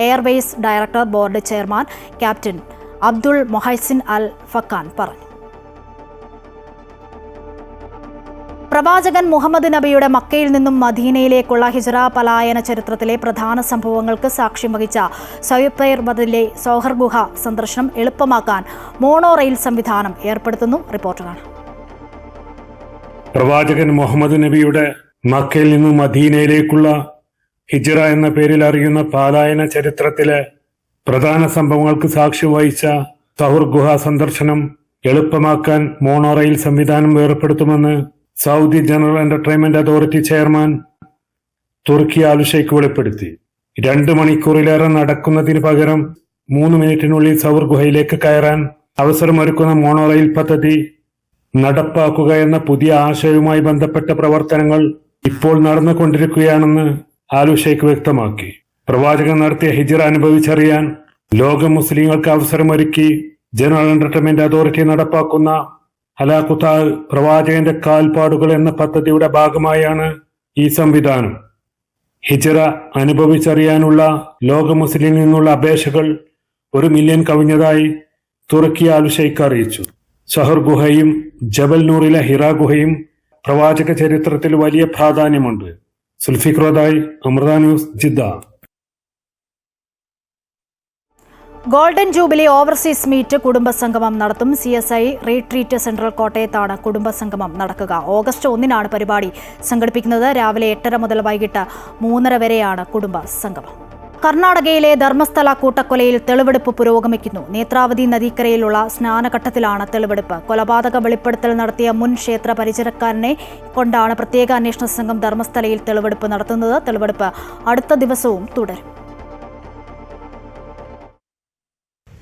Airways director board chairman captain Abdul Mohsin Al Fakkan പറഞ്ഞു. പ്രവാചകൻ മുഹമ്മദ് നബിയുടെ മക്കയിൽ നിന്നും മദീനയിലേക്കുള്ള ഹിജ്റ പലായന ചരിത്രത്തിലെ പ്രധാന സംഭവങ്ങൾക്ക് സാക്ഷ്യം വഹിച്ച സൗയപ്പേർബദിലെ സോഹർ ഗുഹ സന്ദർശനം എളുപ്പമാക്കാൻ മോണോ റെയിൽ സംവിധാനം ഏർപ്പെടുത്തുന്നു. റിപ്പോർട്ട് കാണാം. പ്രവാചകൻ മുഹമ്മദ് നബിയുടെ മക്കയിൽ നിന്നും മദീനയിലേക്കുള്ള ഹിജ്റ എന്ന പേരിൽ അറിയുന്ന പലായന ചരിത്രത്തിലെ പ്രധാന സംഭവങ്ങൾക്ക് സാക്ഷ്യം വഹിച്ച സൗഹർ ഗുഹ സന്ദർശനം എളുപ്പമാക്കാൻ മോണോ റെയിൽ സംവിധാനം ഏർപ്പെടുത്തുമെന്ന് Saudi general entertainment authority chairman Turki Al Sheikh വെളിപ്പെടുത്തി. 2 മണിക്കൂറിലേറെ നടക്കുന്നതിന് പകരം 3 മിനിറ്റിനുള്ളിൽ സൗർ ഗുഹയിലേക്ക് കയറാൻ അവസരമൊരുക്കുന്ന മോണോ റെയിൽ പദ്ധതി നടപ്പാക്കുക എന്ന പുതിയ ആശയവുമായി ബന്ധപ്പെട്ട പ്രവർത്തനങ്ങൾ ഇപ്പോൾ നടന്നുകൊണ്ടിരിക്കുകയാണെന്ന് അൽ ഷെയ്ഖ് വ്യക്തമാക്കി. പ്രവാചകൻ നടത്തിയ ഹിജ്റ അനുഭവിച്ചറിയാൻ ലോക മുസ്ലിങ്ങൾക്ക് അവസരമൊരുക്കി ജനറൽ എന്റർടൈൻമെന്റ് അതോറിറ്റി നടപ്പാക്കുന്ന അലാഖുത്ത പ്രവാചകന്റെ കാൽപ്പാടുകൾ എന്ന പദ്ധതിയുടെ ഭാഗമായാണ് ഈ സംവിധാനം. ഹിജ്റ അനുഭവിച്ചറിയാനുള്ള ലോക മുസ്ലിമിൽ നിന്നുള്ള അപേക്ഷകൾ 1 മില്യൺ കവിഞ്ഞതായി തുർക്കി അൽ ഷെയ്ഖ് അറിയിച്ചു. സഹർ ഗുഹയും ജബൽ നൂറിലെ ഹിറ ഗുഹയും പ്രവാചക ചരിത്രത്തിൽ വലിയ പ്രാധാന്യമുണ്ട്. സുൽഫിഖ്രോദായി, Amrita news, Jeddah. Golden jubilee overseas meet കുടുംബസംഗമം നടത്തും. CSI റീട്രീറ്റ് സെൻട്രൽ കോട്ടയത്താണ് കുടുംബസംഗമം നടക്കുക. ഓഗസ്റ്റ് 1-നാണ് പരിപാടി സംഘടിപ്പിക്കുന്നത്. രാവിലെ 8:30 മുതൽ വൈകിട്ട് 3:30 വരെയാണ് കുടുംബസംഗമം. കർണാടകയിലെ ധർമ്മസ്ഥല കൂട്ടക്കൊലയിൽ തെളിവെടുപ്പ് പുരോഗമിക്കുന്നു. നേത്രാവതി നദീക്കരയിലുള്ള സ്നാനഘട്ടത്തിലാണ് തെളിവെടുപ്പ്. കൊലപാതക വെളിപ്പെടുത്തൽ നടത്തിയ മുൻ ക്ഷേത്ര പരിചരക്കാരനെ കൊണ്ടാണ് പ്രത്യേക അന്വേഷണ സംഘം ധർമ്മസ്ഥലയിൽ തെളിവെടുപ്പ് നടത്തുന്നത്. തെളിവെടുപ്പ് അടുത്ത ദിവസവും തുടരും.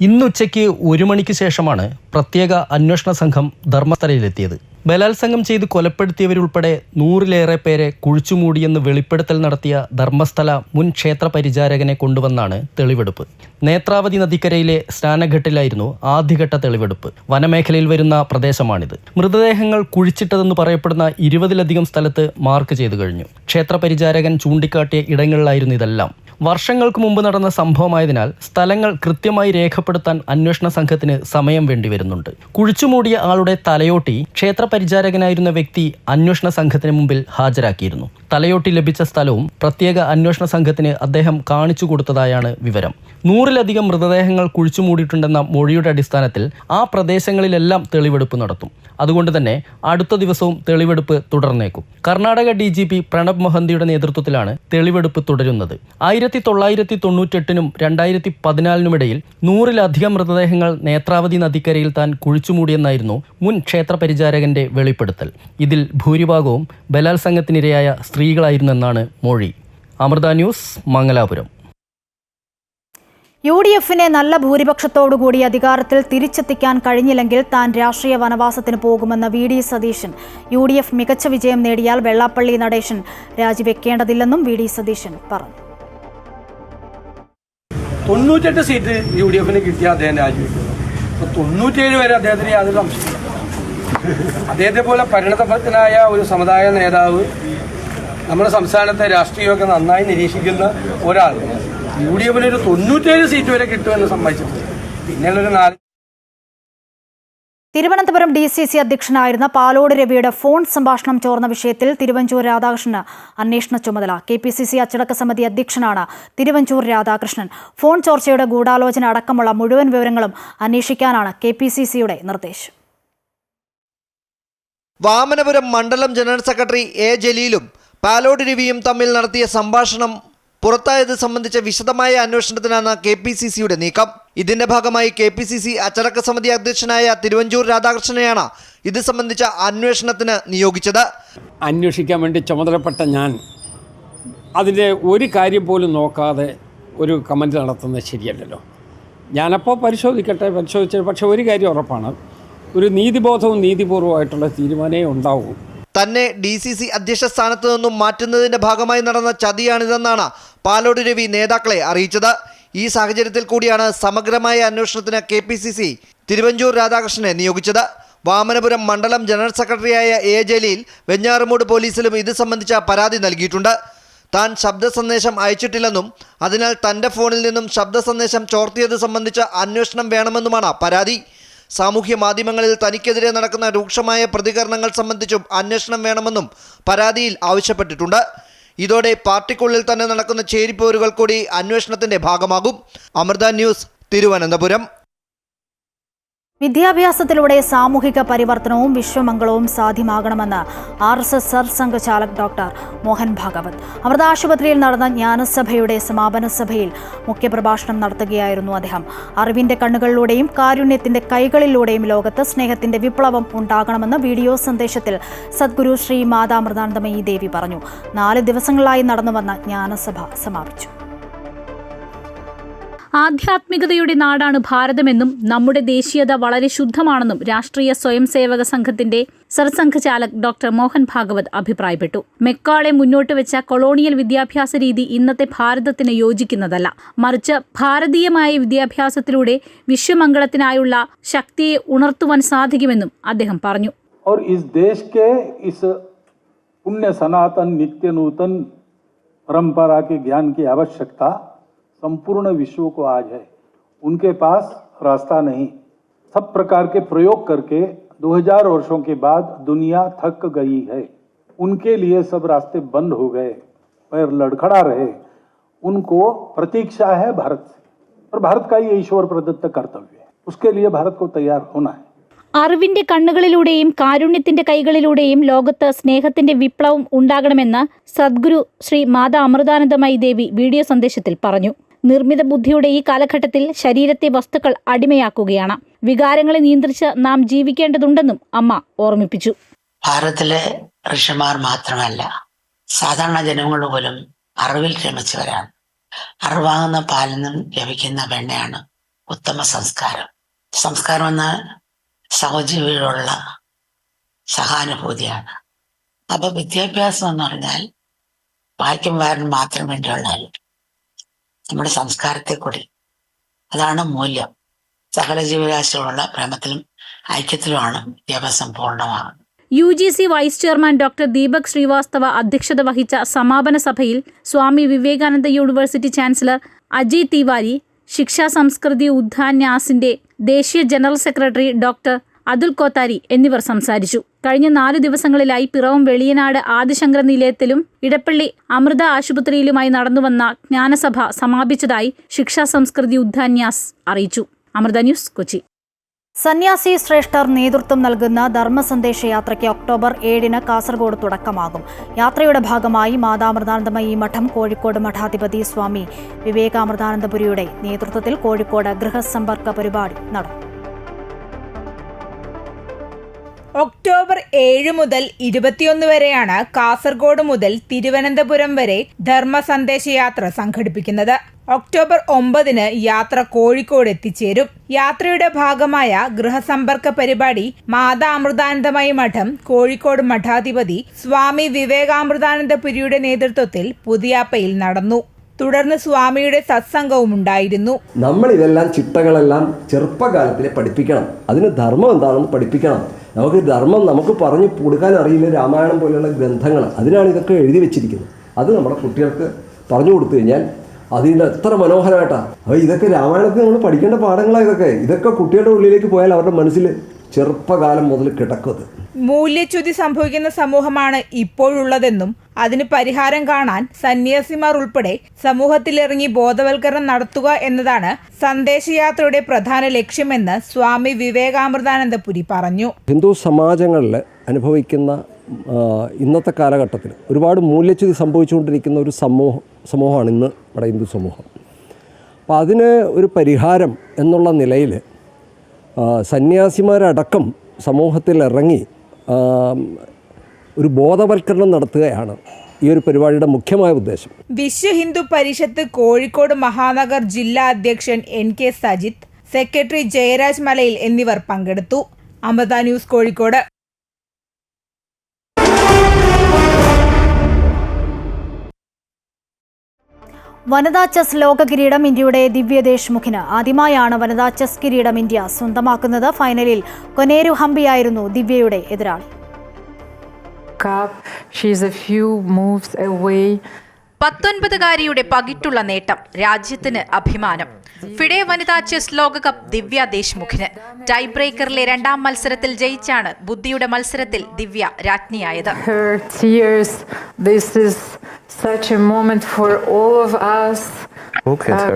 ഇന്നുച്ചയ്ക്ക് 1 മണിക്ക് ശേഷമാണ് പ്രത്യേക അന്വേഷണ സംഘം ധർമ്മസ്ഥലയിലെത്തിയത്. ബലാത്സംഗം ചെയ്ത് കൊലപ്പെടുത്തിയവരുൾപ്പെടെ 100-ലേറെ പേരെ കുഴിച്ചുമൂടിയെന്ന് വെളിപ്പെടുത്തൽ നടത്തിയ ധർമ്മസ്ഥല മുൻ ക്ഷേത്ര പരിചാരകനെ കൊണ്ടുവന്നാണ് തെളിവെടുപ്പ്. നേത്രാവതി നദിക്കരയിലെ സ്നാനഘട്ടിലായിരുന്നു ആദ്യഘട്ട തെളിവെടുപ്പ്. വനമേഖലയിൽ വരുന്ന പ്രദേശമാണിത്. മൃതദേഹങ്ങൾ കുഴിച്ചിട്ടതെന്ന് പറയപ്പെടുന്ന 20-ലധികം സ്ഥലത്ത് മാർക്ക് ചെയ്തു കഴിഞ്ഞു. ക്ഷേത്ര പരിചാരകൻ ചൂണ്ടിക്കാട്ടിയ ഇടങ്ങളിലായിരുന്നു ഇതെല്ലാം. വർഷങ്ങൾക്ക് മുമ്പ് നടന്ന സംഭവമായതിനാൽ സ്ഥലങ്ങൾ കൃത്യമായി രേഖപ്പെടുത്താൻ അന്വേഷണ സംഘത്തിന് സമയം വേണ്ടിവരുന്നുണ്ട്. കുഴിച്ചുമൂടിയ ആളുടെ തലയോട്ടി ക്ഷേത്ര പരിചാരകനായിരുന്ന വ്യക്തി അന്വേഷണ സംഘത്തിന് മുമ്പിൽ ഹാജരാക്കിയിരുന്നു. തലയോട്ടി ലഭിച്ച സ്ഥലവും പ്രത്യേക അന്വേഷണ സംഘത്തിന് അദ്ദേഹം കാണിച്ചു കൊടുത്തതായാണ് വിവരം. 100-ലധികം മൃതദേഹങ്ങൾ കുഴിച്ചുമൂടിയിട്ടുണ്ടെന്ന മൊഴിയുടെ അടിസ്ഥാനത്തിൽ ആ പ്രദേശങ്ങളിലെല്ലാം തെളിവെടുപ്പ് നടത്തും. അതുകൊണ്ട് തന്നെ അടുത്ത ദിവസവും തെളിവെടുപ്പ് തുടർന്നേക്കും. കർണാടക DGP പ്രണബ് മൊഹന്തിയുടെ നേതൃത്വത്തിലാണ് തെളിവെടുപ്പ് തുടരുന്നത്. 1998-നും 2014-നുമിടയിൽ 100-ലധികം മൃതദേഹങ്ങൾ നേത്രാവതി നദിക്കരയിൽ താൻ കുഴിച്ചുമൂടിയെന്നായിരുന്നു മുൻ ക്ഷേത്ര പരിചാരകന്റെ വെളിപ്പെടുത്തൽ. ഇതിൽ ഭൂരിഭാഗവും ബലാത്സംഗത്തിനിരയായ സ്ത്രീകളായിരുന്നെന്നാണ് മൊഴി. അമൃത ന്യൂസ്, മംഗലാപുരം. UDF-നെ നല്ല ഭൂരിപക്ഷത്തോടുകൂടി അധികാരത്തിൽ തിരിച്ചെത്തിക്കാൻ കഴിഞ്ഞില്ലെങ്കിൽ താൻ രാഷ്ട്രീയ വനവാസത്തിന് പോകുമെന്ന് VD സതീശൻ. UDF മികച്ച വിജയം നേടിയാൽ വെള്ളാപ്പള്ളി നടേശൻ രാജിവെക്കേണ്ടതില്ലെന്നും VD സതീശൻ പറഞ്ഞു. 98 സീറ്റ് UDF-ന് കിട്ടിയ അദ്ദേഹം രാജിവെക്കുന്നു. 97 വരെ അദ്ദേഹത്തിന് യാതൊരു സംശയമില്ല. അദ്ദേഹത്തെ പോലെ പരിണതഫലത്തിനായ ഒരു സമുദായ നേതാവ് നമ്മുടെ സംസ്ഥാനത്തെ രാഷ്ട്രീയമൊക്കെ നന്നായി നിരീക്ഷിക്കുന്ന ഒരാൾ UDF-ന് ഒരു 97 സീറ്റ് വരെ കിട്ടുമെന്ന് സമ്മതിച്ചിട്ടുണ്ട്. പിന്നെയുള്ളൊരു 4 തിരുവനന്തപുരം DCC അധ്യക്ഷനായിരുന്ന പാലോട് രവിയുടെ ഫോൺ സംഭാഷണം ചോർന്ന വിഷയത്തിൽ തിരുവഞ്ചൂർ രാധാകൃഷ്ണന് അന്വേഷണ ചുമതല. KPCC അച്ചടക്ക സമിതി അധ്യക്ഷനാണ് തിരുവഞ്ചൂർ രാധാകൃഷ്ണൻ. ഫോൺ ചോർച്ചയുടെ ഗൂഢാലോചന അടക്കമുള്ള മുഴുവൻ വിവരങ്ങളും അന്വേഷിക്കാനാണ് KPCCയുടെ നിർദ്ദേശം. വാമനപുരം മണ്ഡലം ജനറൽ സെക്രട്ടറി A. ജലീലും പാലോട് രവിയും തമ്മിൽ നടത്തിയ സംഭാഷണം പുറത്തായത് സംബന്ധിച്ച വിശദമായ അന്വേഷണത്തിനാണ് KPCCയുടെ നീക്കം. ഇതിന്റെ ഭാഗമായി KPCC അച്ചടക്ക സമിതി അധ്യക്ഷനായ തിരുവഞ്ചൂർ രാധാകൃഷ്ണനെയാണ് ഇത് സംബന്ധിച്ച അന്വേഷണത്തിന് നിയോഗിച്ചത്. അന്വേഷിക്കാൻ വേണ്ടി ചുമതലപ്പെട്ട ഞാൻ അതിൻ്റെ ഒരു കാര്യം പോലും നോക്കാതെ ഒരു കമൻറ്റ് നടത്തുന്നത് ശരിയല്ലല്ലോ. ഞാനപ്പോൾ പരിശോധിച്ചു. പക്ഷേ ഒരു കാര്യം ഉറപ്പാണ്, ഒരു നീതിബോധവും നീതിപൂർവമായിട്ടുള്ള തീരുമാനമേ ഉണ്ടാവൂ. തന്നെ DCC അധ്യക്ഷ സ്ഥാനത്ത് നിന്നും മാറ്റുന്നതിന്റെ ഭാഗമായി നടന്ന ചതിയാണിതെന്നാണ് പാലോട് രവി നേതാക്കളെ അറിയിച്ചത്. ഈ സാഹചര്യത്തിൽ കൂടിയാണ് സമഗ്രമായ അന്വേഷണത്തിന് KPCC തിരുവഞ്ചൂർ രാധാകൃഷ്ണനെ നിയോഗിച്ചത്. വാമനപുരം മണ്ഡലം ജനറൽ സെക്രട്ടറിയായ A. ജലീൽ വെഞ്ഞാറമൂട് പോലീസിലും ഇത് സംബന്ധിച്ച പരാതി നൽകിയിട്ടുണ്ട്. താൻ ശബ്ദ സന്ദേശം അയച്ചിട്ടില്ലെന്നും അതിനാൽ തൻ്റെ ഫോണിൽ നിന്നും ശബ്ദ സന്ദേശം ചോർത്തിയത് സംബന്ധിച്ച അന്വേഷണം വേണമെന്നുമാണ് പരാതി. സാമൂഹ്യ മാധ്യമങ്ങളിൽ തനിക്കെതിരെ നടക്കുന്ന രൂക്ഷമായ പ്രതികരണങ്ങൾ സംബന്ധിച്ചും അന്വേഷണം വേണമെന്നും പരാതിയിൽ ആവശ്യപ്പെട്ടിട്ടുണ്ട്. ഇതോടെ പാർട്ടിക്കുള്ളിൽ തന്നെ നടക്കുന്ന ചേരിപ്പോരുകൾ കൂടി അന്വേഷണത്തിന്റെ ഭാഗമാകും. അമൃത ന്യൂസ്, തിരുവനന്തപുരം. വിദ്യാഭ്യാസത്തിലൂടെ സാമൂഹിക പരിവർത്തനവും വിശ്വമംഗളവും സാധ്യമാകണമെന്ന് RSS സർസംഘചാലക് ഡോക്ടർ മോഹൻ ഭാഗവത് അമൃത ആശുപത്രിയിൽ നടന്ന ജ്ഞാനസഭയുടെ സമാപന സഭയിൽ മുഖ്യപ്രഭാഷണം നടത്തുകയായിരുന്നു അദ്ദേഹം. അറിവിന്റെ കണ്ണുകളിലൂടെയും കാരുണ്യത്തിന്റെ കൈകളിലൂടെയും ലോകത്ത് സ്നേഹത്തിന്റെ വിപ്ലവം ഉണ്ടാകണമെന്ന് വീഡിയോ സന്ദേശത്തിൽ സദ്ഗുരു ശ്രീ മാതാമൃതാനന്ദമയി ദേവി പറഞ്ഞു. 4 ദിവസങ്ങളിലായി നടന്നുവന്ന ജ്ഞാനസഭ സമാപിച്ചു. ആധ്യാത്മികതയുടെ നാടാണ് ഭാരതമെന്നും നമ്മുടെ ദേശീയത വളരെ ശുദ്ധമാണെന്നും രാഷ്ട്രീയ സ്വയം സേവക സംഘത്തിന്റെ സർസംഘചാലക് ഡോക്ടർ മോഹൻ ഭാഗവത് അഭിപ്രായപ്പെട്ടു. മെക്കാളെ മുന്നോട്ട് വെച്ച കൊളോണിയൽ വിദ്യാഭ്യാസ രീതി ഇന്നത്തെ ഭാരതത്തിന് യോജിക്കുന്നതല്ല. മറിച്ച് ഭാരതീയമായ വിദ്യാഭ്യാസത്തിലൂടെ വിശ്വമംഗളത്തിനായുള്ള ശക്തിയെ ഉണർത്തുവാൻ സാധിക്കുമെന്നും അദ്ദേഹം പറഞ്ഞു. पुण्य सनातन नित्य नूतन परंपरा के ज्ञान की आवश्यकता संपूर्ण विश्व को आज है. उनके पास रास्ता नहीं. सब प्रकार के प्रयोग करके 2000 वर्षों के बाद दुनिया थक गई है. उनके लिए सब रास्ते बंद हो गए, पैर लड़खड़ा रहे. उनको प्रतीक्षा है भारत से, और भारत का ये ईश्वर प्रदत्त कर्तव्य है. उसके लिए भारत को तैयार होना है. അറിവിന്റെ കണ്ണുകളിലൂടെയും കാരുണ്യത്തിന്റെ കൈകളിലൂടെയും ലോകത്ത് സ്നേഹത്തിന്റെ വിപ്ലവം ഉണ്ടാകണമെന്ന് സദ്ഗുരു ശ്രീ മാതാ അമൃതാനന്ദമയി ദേവി വീഡിയോ സന്ദേശത്തിൽ പറഞ്ഞു. നിർമ്മിത ബുദ്ധിയുടെ ഈ കാലഘട്ടത്തിൽ ശരീരത്തെ വസ്തുക്കൾ അടിമയാക്കുകയാണ്. വികാരങ്ങളെ നിയന്ത്രിച്ച് നാം ജീവിക്കേണ്ടതുണ്ടെന്നും അമ്മ ഓർമ്മിപ്പിച്ചു. ഭാരതത്തിലെ ഋഷിമാർ മാത്രമല്ല, സാധാരണ ജനങ്ങൾ പോലും അറിവിൽ രമിച്ചവരാണ്. അറിവാകുന്ന പാലിൽ നിന്നും ലഭിക്കുന്ന വെണ്ണയാണ് ഉത്തമ സംസ്കാരം. സംസ്കാരം എന്ന സഹജീവികളുള്ള സഹാനുഭൂതിയാണ്. അപ്പൊ വിദ്യാഭ്യാസം എന്ന് പറഞ്ഞാൽ വായിക്കും വാരൻ മാത്രം വേണ്ടിയുള്ളതല്ല, നമ്മുടെ സംസ്കാരത്തെ കൂടി. അതാണ് മൂല്യം. സകല ജീവരാശികളുള്ള പ്രേമത്തിലും ഐക്യത്തിലുമാണ് വിദ്യാഭ്യാസം പൂർണ്ണമാകുന്നത്. UGC vice chairman doctor Deepak Srivastava അധ്യക്ഷത വഹിച്ച സമാപന സഭയിൽ സ്വാമി വിവേകാനന്ദ യൂണിവേഴ്സിറ്റി ചാൻസലർ അജയ് തിവാരി, ശിക്ഷാ സംസ്കൃതി ഉദ്ധാന്യാസിന്റെ ദേശീയ general secretary doctor Atul Kothari എന്നിവർ സംസാരിച്ചു. കഴിഞ്ഞ 4 ദിവസങ്ങളിലായി പിറവം വെളിയനാട് ആദിശങ്കര നിലയത്തിലും ഇടപ്പള്ളി അമൃത ആശുപത്രിയിലുമായി നടന്നുവന്ന ജ്ഞാനസഭ സമാപിച്ചതായി ശിക്ഷാ സംസ്കൃതി ഉദ്ധാന്യാസ് അറിയിച്ചു. അമൃത ന്യൂസ്, കൊച്ചി. സന്യാസി ശ്രേഷ്ഠർ നേതൃത്വം നൽകുന്ന ധർമ്മസന്ദേശ യാത്രയ്ക്ക് ഒക്ടോബർ 7-ന് കാസർഗോഡ് തുടക്കമാകും. യാത്രയുടെ ഭാഗമായി മാതാമൃതാനന്ദമയി മഠം കോഴിക്കോട് മഠാധിപതി സ്വാമി വിവേകാമൃതാനന്ദപുരിയുടെ നേതൃത്വത്തിൽ കോഴിക്കോട് ഗൃഹസമ്പർക്ക പരിപാടി നടക്കും. ഒക്ടോബർ 7 മുതൽ 21 വരെയാണ് കാസർഗോഡ് മുതൽ തിരുവനന്തപുരം വരെ ധർമ്മസന്ദേശയാത്ര സംഘടിപ്പിക്കുന്നത്. ഒക്ടോബർ 9-ന് യാത്ര കോഴിക്കോട് എത്തിച്ചേരും. യാത്രയുടെ ഭാഗമായ ഗൃഹസമ്പർക്ക പരിപാടി മാതാ അമൃതാനന്ദമയി മഠം കോഴിക്കോട് മഠാധിപതി സ്വാമി വിവേകാമൃതാനന്ദപുരിയുടെ നേതൃത്വത്തിൽ പുതിയാപ്പയിൽ നടന്നു. തുടർന്ന് സ്വാമിയുടെ സത്സംഗവും ഉണ്ടായിരുന്നു. നമ്മൾ ഇതെല്ലാം ചിട്ടകളെല്ലാം ചെറുപ്പകാലത്തിലെ പഠിപ്പിക്കണം. അതിന് ധർമ്മം എന്താണെന്ന് പഠിപ്പിക്കണം. നമുക്ക് ധർമ്മം നമുക്ക് പറഞ്ഞു കൊടുക്കാൻ അറിയില്ല. രാമായണം പോലെയുള്ള ഗ്രന്ഥങ്ങൾ, അതിനാണ് ഇതൊക്കെ എഴുതി വെച്ചിരിക്കുന്നത്. അത് നമ്മുടെ കുട്ടികൾക്ക് പറഞ്ഞു കൊടുത്തു കഴിഞ്ഞാൽ അതിന് എത്ര മനോഹരമായിട്ടാണ്. അപ്പോൾ ഇതൊക്കെ രാമായണത്തിൽ നമ്മൾ പഠിക്കേണ്ട പാഠങ്ങളാണ്. ഇതൊക്കെ കുട്ടികളുടെ ഉള്ളിലേക്ക് പോയാൽ അവരുടെ മനസ്സിൽ ചെറുപ്പകാലം മുതൽ കിടക്കുന്നത്. മൂല്യച്യുതി സംഭവിക്കുന്ന സമൂഹമാണ് ഇപ്പോഴുള്ളതെന്നും അതിന് പരിഹാരം കാണാൻ സന്യാസിമാർ ഉൾപ്പെടെ സമൂഹത്തിലിറങ്ങി ബോധവൽക്കരണം നടത്തുക എന്നതാണ് സന്ദേശയാത്രയുടെ പ്രധാന ലക്ഷ്യമെന്ന് സ്വാമി വിവേകാമൃതാനന്ദപുരി പറഞ്ഞു. ഹിന്ദു സമാജങ്ങളിൽ അനുഭവിക്കുന്ന ഇന്നത്തെ കാലഘട്ടത്തിൽ ഒരുപാട് മൂല്യച്യുതി സംഭവിച്ചുകൊണ്ടിരിക്കുന്ന ഒരു സമൂഹമാണ് ഇന്ന് നമ്മുടെ ഹിന്ദു സമൂഹം. അപ്പോൾ അതിന് ഒരു പരിഹാരം എന്നുള്ള നിലയിൽ സന്യാസിമാരടക്കം സമൂഹത്തിൽ ഇറങ്ങി ഒരു ബോധവൽക്കരണം നടത്തുകയാണ് ഈ ഒരു പരിപാടിയുടെ മുഖ്യമായ ഉദ്ദേശം. വിശ്വ ഹിന്ദു പരിഷത്ത് കോഴിക്കോട് മഹാനഗർ ജില്ലാ അധ്യക്ഷൻ NK സജിത്ത്, സെക്രട്ടറി ജയരാജ് മലയിൽ എന്നിവർ പങ്കെടുത്തു. അമൃത ന്യൂസ് കോഴിക്കോട്. വനിതാ ചെസ് ലോക കിരീടം ഇന്ത്യയുടെ ദിവ്യ ദേശ്മുഖിന്. ആദ്യമായാണ് വനിതാ ചെസ് കിരീടം ഇന്ത്യ സ്വന്തമാക്കുന്നത്. ഫൈനലിൽ കൊനേരു ഹംപിയായിരുന്നു ദിവ്യയുടെ എതിരാളി. 19-കാരിയുടെ പകിട്ടുള്ള നേട്ടം, രാജ്യത്തിന് അഭിമാനം. ഫിഡെ വനിതാ ചെസ് ലോകകപ്പ് ദിവ്യ ദേശ്മുഖിന്. ടൈ ബ്രേക്കറിലെ 2ാം മത്സരത്തിൽ ജയിച്ചാണ് ബുദ്ധിയുടെ മത്സരത്തിൽ ദിവ്യ രാജ്ഞിയായത്. Such a moment for all of us.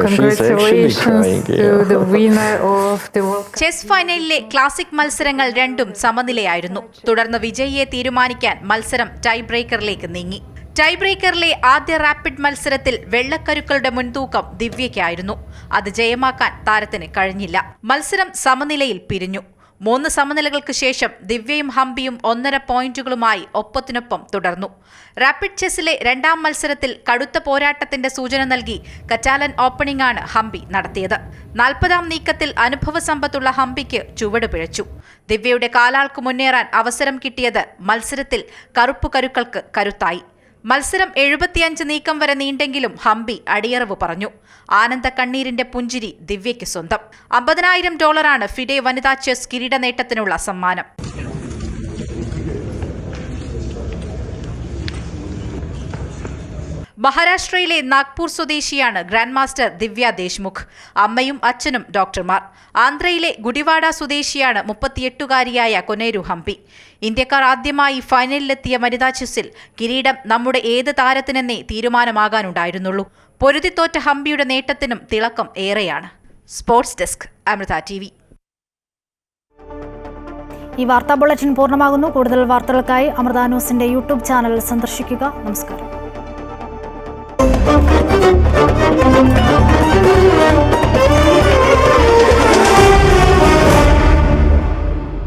Congratulations to the winner of the World Cup. Chess ഫൈനലിലെ ക്ലാസിക് മത്സരങ്ങൾ രണ്ടും സമനിലയായിരുന്നു. തുടർന്ന് വിജയിയെ തീരുമാനിക്കാൻ മത്സരം ടൈ ബ്രേക്കറിലേക്ക് നീങ്ങി. ടൈ ബ്രേക്കറിലെ ആദ്യ റാപ്പിഡ് മത്സരത്തിൽ വെള്ളക്കരുക്കളുടെ മുൻതൂക്കം ദിവ്യയ്ക്കായിരുന്നു. അത് ജയമാക്കാൻ താരത്തിന് കഴിഞ്ഞില്ല. മത്സരം സമനിലയിൽ പിരിഞ്ഞു. 3 സമനിലകൾക്ക് ശേഷം ദിവ്യയും ഹംപിയും 1.5 പോയിന്റുകളുമായി ഒപ്പത്തിനൊപ്പം തുടർന്നു. റാപ്പിഡ് ചെസ്സിലെ 2ാം മത്സരത്തിൽ കടുത്ത പോരാട്ടത്തിന്റെ സൂചന നൽകി കറ്റാലൻ ഓപ്പണിംഗ് ആണ് ഹംപി നടത്തിയത്. 40ാം നീക്കത്തിൽ അനുഭവ സമ്പത്തുള്ള ഹംപിക്ക് ചുവട് പിഴച്ചു. ദിവ്യയുടെ കാലാൾക്ക് മുന്നേറാൻ അവസരം കിട്ടിയത് മത്സരത്തിൽ കറുപ്പ് കരുക്കൾക്ക് കരുത്തായി. മത്സരം 75 നീക്കം വരെ നീണ്ടെങ്കിലും ഹംപി അടിയറവ് പറഞ്ഞു. ആനന്ദ കണ്ണീരിന്റെ പുഞ്ചിരി ദിവ്യയ്ക്ക് സ്വന്തം. $50,000 ഫിഡെ വനിതാ ചെസ് കിരീട നേട്ടത്തിനുള്ള സമ്മാനം. മഹാരാഷ്ട്രയിലെ നാഗ്പൂർ സ്വദേശിയാണ് ഗ്രാൻഡ് മാസ്റ്റർ ദിവ്യ ദേശ്മുഖ്. അമ്മയും അച്ഛനും ഡോക്ടർമാർ. ആന്ധ്രയിലെ ഗുഡിവാഡ സ്വദേശിയാണ് 38-കാരിയായ കൊനേരു ഹംപി. ഇന്ത്യക്കാർ ആദ്യമായി ഫൈനലിലെത്തിയ വനിതാ ചെസ്സിൽ കിരീടം നമ്മുടെ ഏത് താരത്തിനെന്നേ തീരുമാനമാകാനുണ്ടായിരുന്നുള്ളൂ. പൊരുതിത്തോറ്റ ഹംപിയുടെ നേട്ടത്തിനും തിളക്കം ഏറെയാണ്. Sports desk, Amrita TV. ഈ വാർത്താ ബുള്ളറ്റിൻ പൂർണ്ണമാകുന്നു. കൂടുതൽ വാർത്തകൾക്കായി അമൃത ന്യൂസിന്റെ യൂട്യൂബ് ചാനൽ സന്ദർശിക്കുക. നമസ്കാരം.